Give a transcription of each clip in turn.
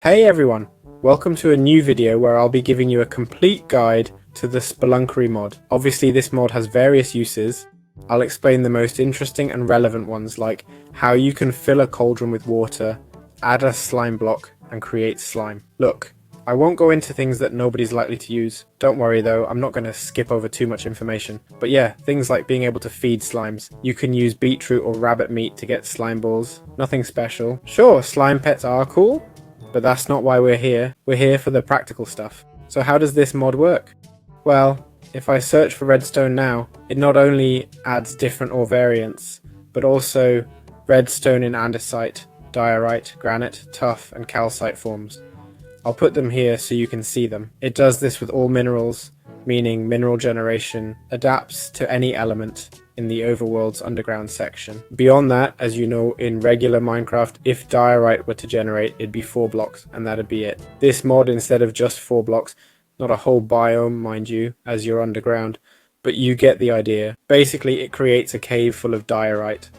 Hey everyone, welcome to a new video where I'll be giving you a complete guide to the Spelunkery mod. Obviously this mod has various uses. I'll explain the most interesting and relevant ones, like how you can fill a cauldron with water, add a slime block, and create slime. Look, I won't go into things that nobody's likely to use. Don't worry though, I'm not going to skip over too much information. But yeah, things like being able to feed slimes. You can use beetroot or rabbit meat to get slime balls. Nothing special. Sure, slime pets are cool, but that's not why we're here. We're here for the practical stuff. So how does this mod work? Well, if I search for redstone now, it not only adds different ore variants, but also redstone in andesite, diorite, granite, tuff, and calcite forms. I'll put them here so you can see them. It does this with all minerals, meaning mineral generation adapts to any element in the overworld's underground section. Beyond that, as you know, in regular Minecraft, if diorite were to generate, it'd be 4 blocks, and that'd be it. This mod, instead of just 4 blocks, not a whole biome, mind you, as you're underground, but you get the idea. Basically, it creates a cave full of diorite.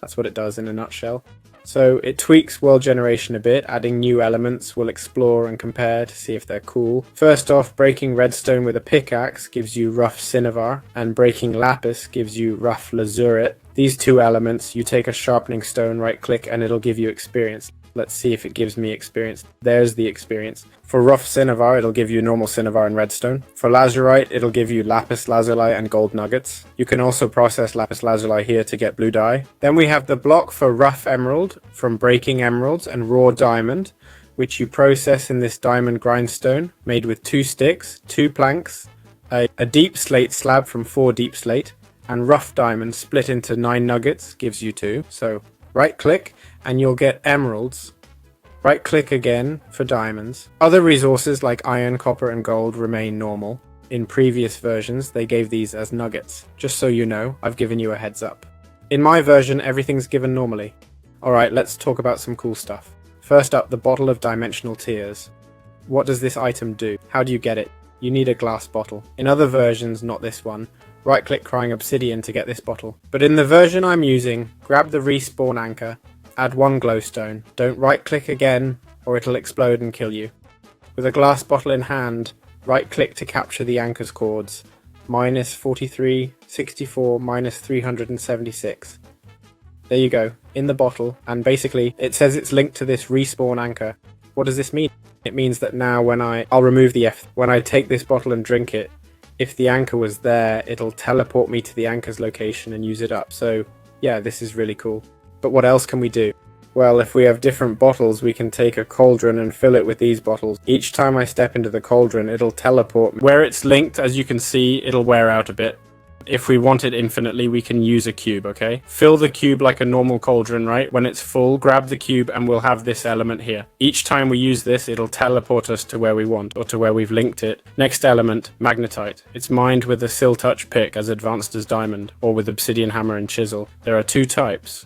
That's what it does in a nutshell. So it tweaks world generation a bit, adding new elements. We'll explore and compare to see if they're cool. First off, breaking redstone with a pickaxe gives you rough cinnabar, and breaking lapis gives you rough lazurite. These two elements, you take a sharpening stone, right click, and it'll give you experience. Let's see if it gives me experience. There's the experience. For rough cinnabar, it'll give you normal cinnabar and redstone. For lazurite, it'll give you lapis lazuli and gold nuggets. You can also process lapis lazuli here to get blue dye. Then we have the block for rough emerald from breaking emeralds and raw diamond, which you process in this diamond grindstone made with 2 sticks, 2 planks, a deep slate slab from 4 deep slate, and rough diamond split into 9 nuggets gives you 2. So right click and you'll get emeralds. Right click again for diamonds. Other resources like iron, copper and gold remain normal. In previous versions they gave these as nuggets. Just so you know, I've given you a heads up. In my version everything's given normally. Alright, let's talk about some cool stuff. First up, the bottle of dimensional tears. What does this item do? How do you get it? You need a glass bottle. In other versions, not this one, right click crying obsidian to get this bottle. But in the version I'm using, grab the respawn anchor, add 1 glowstone. Don't right click again or it'll explode and kill you. With a glass bottle in hand, right click to capture the anchor's coords. -43, 64, -376. There you go, in the bottle, and basically it says it's linked to this respawn anchor. What does this mean? It means that now I'll remove the F. When I take this bottle and drink it, if the anchor was there, it'll teleport me to the anchor's location and use it up. So yeah, this is really cool. But what else can we do? Well, if we have different bottles, we can take a cauldron and fill it with these bottles. Each time I step into the cauldron, it'll teleport me. Where it's linked, as you can see, it'll wear out a bit. If we want it infinitely, we can use a cube, okay? Fill the cube like a normal cauldron, right? When it's full, grab the cube and we'll have this element here. Each time we use this, it'll teleport us to where we want, or to where we've linked it. Next element, magnetite. It's mined with a siltouch pick as advanced as diamond, or with obsidian hammer and chisel. There are 2 types.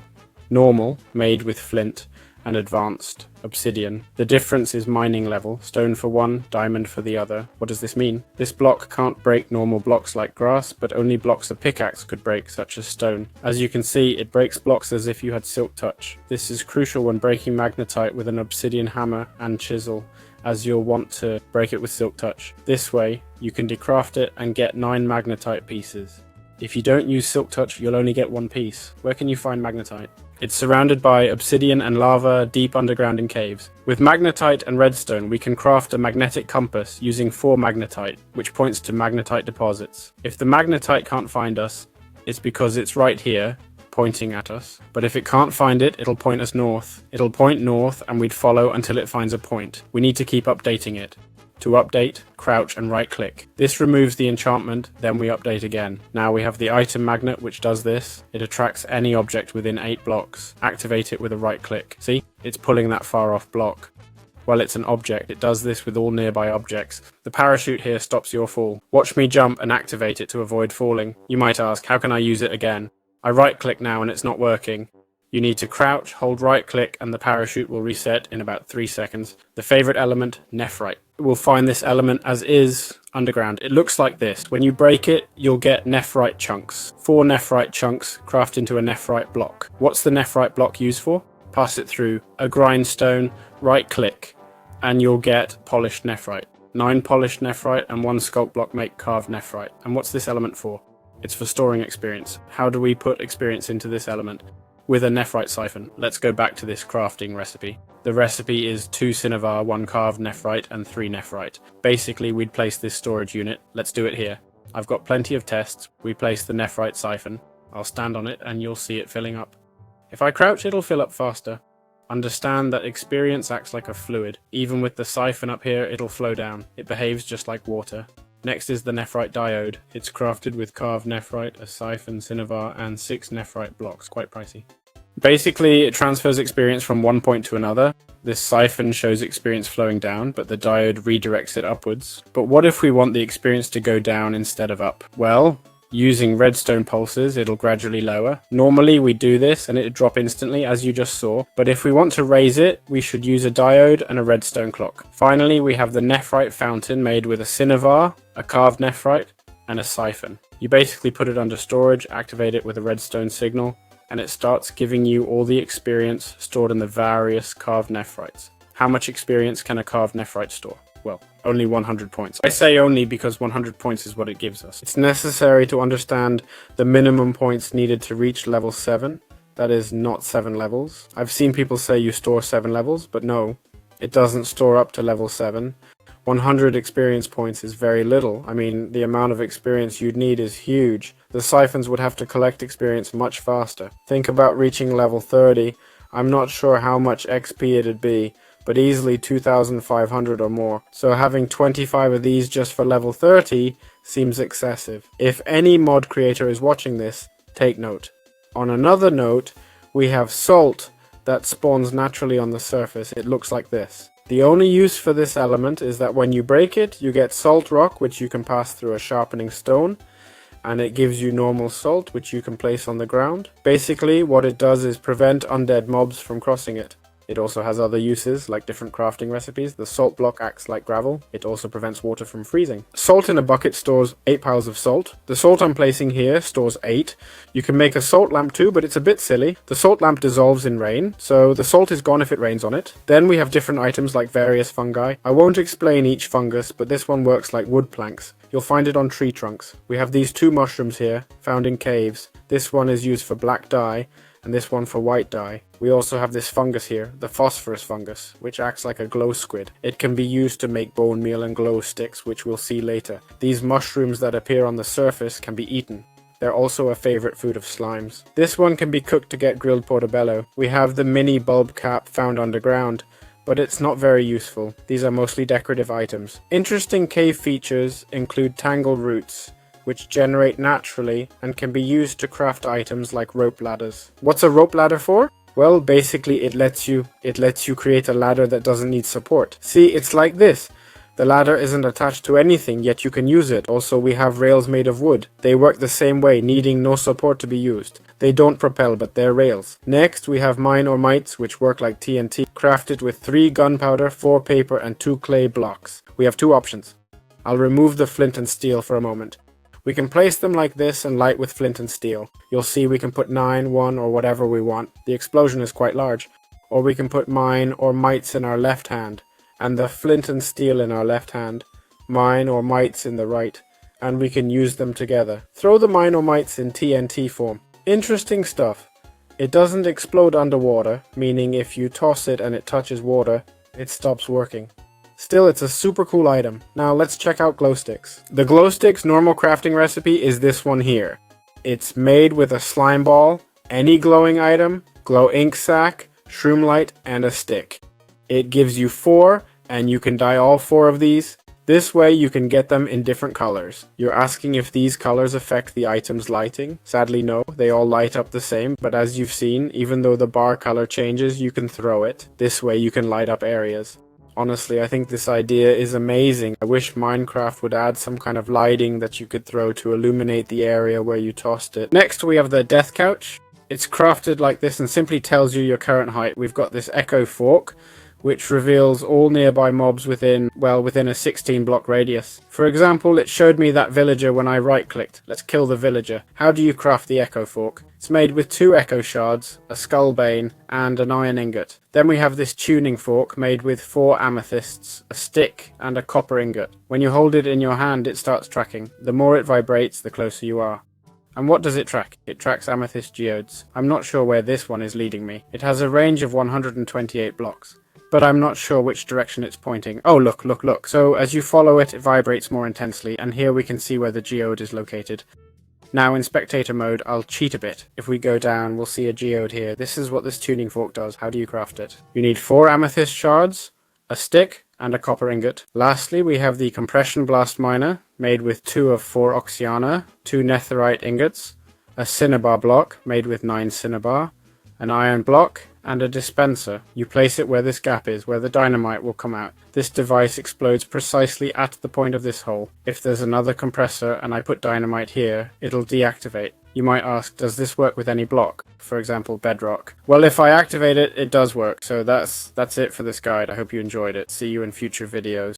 Normal, made with flint, and advanced, obsidian. The difference is mining level, stone for one, diamond for the other. What does this mean? This block can't break normal blocks like grass, but only blocks a pickaxe could break, such as stone. As you can see, it breaks blocks as if you had silk touch. This is crucial when breaking magnetite with an obsidian hammer and chisel, as you'll want to break it with silk touch. This way, you can decraft it and get 9 magnetite pieces. If you don't use silk touch, you'll only get 1 piece. Where can you find magnetite? It's surrounded by obsidian and lava deep underground in caves. With magnetite and redstone, we can craft a magnetic compass using 4 magnetite, which points to magnetite deposits. If the magnetite can't find us, it's because it's right here, pointing at us. But if it can't find it, it'll point us north. It'll point north and we'd follow until it finds a point. We need to keep updating it. To update, crouch and right click. This removes the enchantment, then we update again. Now we have the item magnet which does this. It attracts any object within 8 blocks. Activate it with a right click. See? It's pulling that far off block. Well, it's an object. It does this with all nearby objects. The parachute here stops your fall. Watch me jump and activate it to avoid falling. You might ask, how can I use it again? I right click now and it's not working. You need to crouch, hold right click, and the parachute will reset in about 3 seconds. The favorite element, Nefrite. We'll find this element as is underground. It looks like this. When you break it, you'll get Nefrite chunks. 4 Nefrite chunks craft into a Nefrite block. What's the Nefrite block used for? Pass it through a grindstone, right click, and you'll get polished nephrite. 9 polished nephrite and 1 sculpt block make carved nephrite. And what's this element for? It's for storing experience. How do we put experience into this element? With a nephrite siphon. Let's go back to this crafting recipe. The recipe is 2 cinnabar, 1 carved nephrite, and 3 nephrite. Basically, we'd place this storage unit. Let's do it here. I've got plenty of tests. We place the nephrite siphon. I'll stand on it and you'll see it filling up. If I crouch, it'll fill up faster. Understand that experience acts like a fluid. Even with the siphon up here, it'll flow down. It behaves just like water. Next is the nephrite diode. It's crafted with carved nephrite, a siphon, cinnabar, and 6 nephrite blocks. Quite pricey. Basically, it transfers experience from one point to another. This siphon shows experience flowing down, but the diode redirects it upwards. But what if we want the experience to go down instead of up? Well, using redstone pulses, it'll gradually lower. Normally we do this and it'd drop instantly, as you just saw. But if we want to raise it, we should use a diode and a redstone clock. Finally, we have the nephrite fountain made with a cinnabar, a carved nephrite, and a siphon. You basically put it under storage, activate it with a redstone signal, and it starts giving you all the experience stored in the various carved nephrites. How much experience can a carved nephrite store? Well, only 100 points. I say only because 100 points is what it gives us. It's necessary to understand the minimum points needed to reach level 7. That is not 7 levels. I've seen people say you store 7 levels, but no, it doesn't store up to level 7. 100 experience points is very little. I mean, the amount of experience you'd need is huge. The siphons would have to collect experience much faster. Think about reaching level 30. I'm not sure how much XP it'd be, but easily 2,500 or more. So having 25 of these just for level 30 seems excessive. If any mod creator is watching this, take note. On another note, we have salt that spawns naturally on the surface. It looks like this. The only use for this element is that when you break it, you get salt rock, which you can pass through a sharpening stone, and it gives you normal salt, which you can place on the ground. Basically, what it does is prevent undead mobs from crossing it. It also has other uses, like different crafting recipes. The salt block acts like gravel. It also prevents water from freezing. Salt in a bucket stores 8 piles of salt. The salt I'm placing here stores 8. You can make a salt lamp too, but it's a bit silly. The salt lamp dissolves in rain, so the salt is gone if it rains on it. Then we have different items like various fungi. I won't explain each fungus, but this one works like wood planks. You'll find it on tree trunks. We have these 2 mushrooms here, found in caves. This one is used for black dye, and this one for white dye. We also have this fungus here, the phosphorus fungus, which acts like a glow squid. It can be used to make bone meal and glow sticks, which we'll see later. These mushrooms that appear on the surface can be eaten. They're also a favorite food of slimes. This one can be cooked to get grilled portobello. We have the mini bulb cap found underground, but it's not very useful. These are mostly decorative items. Interesting cave features include tangled roots, which generate naturally and can be used to craft items like rope ladders. What's a rope ladder for? Well, basically it lets you create a ladder that doesn't need support. See, it's like this. The ladder isn't attached to anything, yet you can use it. Also, we have rails made of wood. They work the same way, needing no support to be used. They don't propel, but they're rails. Next, we have mine or mites, which work like TNT, crafted with 3 gunpowder, 4 paper, and 2 clay blocks. We have 2 options. I'll remove the flint and steel for a moment. We can place them like this and light with flint and steel. You'll see we can put 9, 1, or whatever we want. The explosion is quite large. Or we can put mine or mites in our left hand, and the flint and steel in our left hand, mine or mites in the right, and we can use them together. Throw the mine or mites in TNT form. Interesting stuff. It doesn't explode underwater, meaning if you toss it and it touches water, it stops working. Still, it's a super cool item. Now let's check out glow sticks. The glow sticks normal crafting recipe is this one here. It's made with a slime ball, any glowing item, glow ink sac, shroom light, and a stick. It gives you 4, and you can dye all 4 of these. This way you can get them in different colors. You're asking if these colors affect the item's lighting? Sadly no, they all light up the same, but as you've seen, even though the bar color changes, you can throw it. This way you can light up areas. Honestly, I think this idea is amazing. I wish Minecraft would add some kind of lighting that you could throw to illuminate the area where you tossed it. Next we have the death couch. It's crafted like this and simply tells you your current height. We've got this echo fork, which reveals all nearby mobs within a 16 block radius. For example, it showed me that villager when I right clicked. Let's kill the villager. How do you craft the echo fork? It's made with 2 echo shards, a skull bane, and an iron ingot. Then we have this tuning fork made with 4 amethysts, a stick, and a copper ingot. When you hold it in your hand, it starts tracking. The more it vibrates, the closer you are. And what does it track? It tracks amethyst geodes. I'm not sure where this one is leading me. It has a range of 128 blocks, but I'm not sure which direction it's pointing. Oh, look, look, look. So as you follow it, it vibrates more intensely, and here we can see where the geode is located. Now in spectator mode, I'll cheat a bit. If we go down, we'll see a geode here. This is what this tuning fork does. How do you craft it? You need 4 amethyst shards, a stick, and a copper ingot. Lastly, we have the compression blast miner, made with 2 of 4 oxyana, 2 netherite ingots, a cinnabar block made with 9 cinnabar, an iron block, and a dispenser. You place it where this gap is, where the dynamite will come out. This device explodes precisely at the point of this hole. If there's another compressor and I put dynamite here, it'll deactivate. You might ask, does this work with any block? For example, bedrock. Well, if I activate it, it does work. So that's it for this guide. I hope you enjoyed it. See you in future videos.